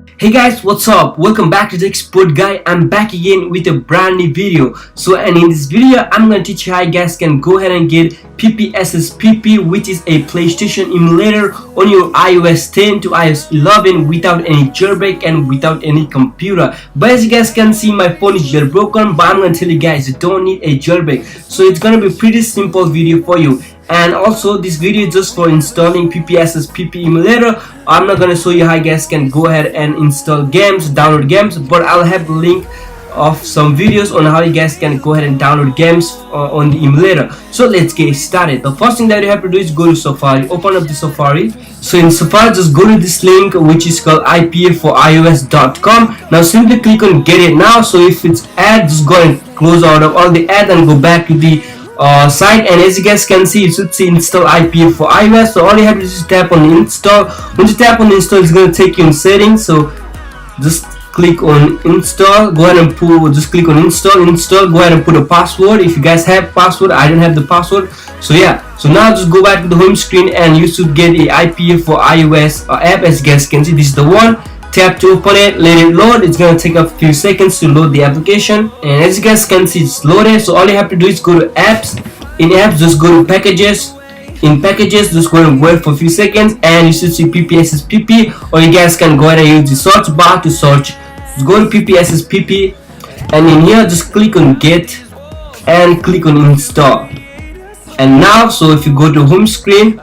Hey guys, what's up? Welcome back to the Expert Guy. I'm back again with a brand new video. And in this video, I'm gonna teach you how you guys can go ahead and get PPSSPP, which is a PlayStation emulator on your iOS 10 to iOS 11 without any jailbreak and without any computer. But as you guys can see, my phone is jailbroken, but I'm gonna tell you guys you don't need a jailbreak. So it's gonna be a pretty simple video for you. And also this video is just for installing PPSSPP emulator. I'm not gonna show you how you guys can go ahead and install games, download games, but I'll have the link of some videos on how you guys can go ahead and download games on the emulator. So let's get started. The first thing that you have to do is go to Safari, open up the Safari. So in Safari, just go to this link which is called ipa4ios.com. Now simply click on get it now. So if it's ad, just go and close out of all the ad and go back to the site, and as you guys can see, you should see install IPA for iOS. So all you have to do is tap on install. Once you tap on install, it's going to take you in settings. So just click on install, go ahead and just click on install, go ahead and put a password. If you guys have password, I don't have the password. So yeah, so now just go back to the home screen and you should get a IPA for iOS app. As you guys can see, this is the one. Tap to open it, let it load. It's gonna take a few seconds to load the application, and as you guys can see, it's loaded. So all you have to do is go to apps. In apps, just go to packages. In packages, just go and wait for a few seconds, and you should see PPSSPP. Or you guys can go ahead and use the search bar to search. Just go to PPSSPP, and in here, just click on get and click on install. And now, so if you go to home screen,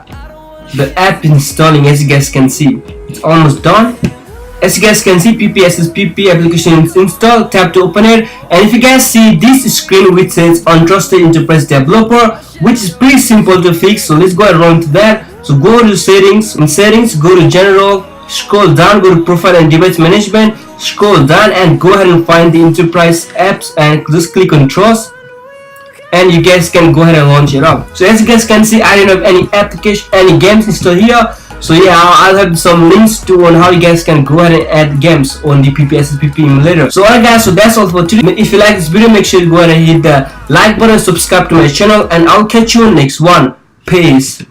the app installing. As you guys can see, it's almost done. As you guys can see, PPSSPP application is installed. Tap to open it, and if you guys see this screen which says untrusted enterprise developer, which is pretty simple to fix, so let's go ahead and run to that. So go to settings. In settings, go to general, scroll down, go to profile and device management, scroll down and go ahead and find the enterprise apps and just click on trust, and you guys can go ahead and launch it up. So as you guys can see, I don't have any application, any games installed here. So yeah, I'll have some links to on how you guys can go ahead and add games on the PPSSPP emulator. So alright guys, so that's all for today. If you like this video, make sure you go ahead and hit the like button, subscribe to my channel, and I'll catch you on next one. Peace.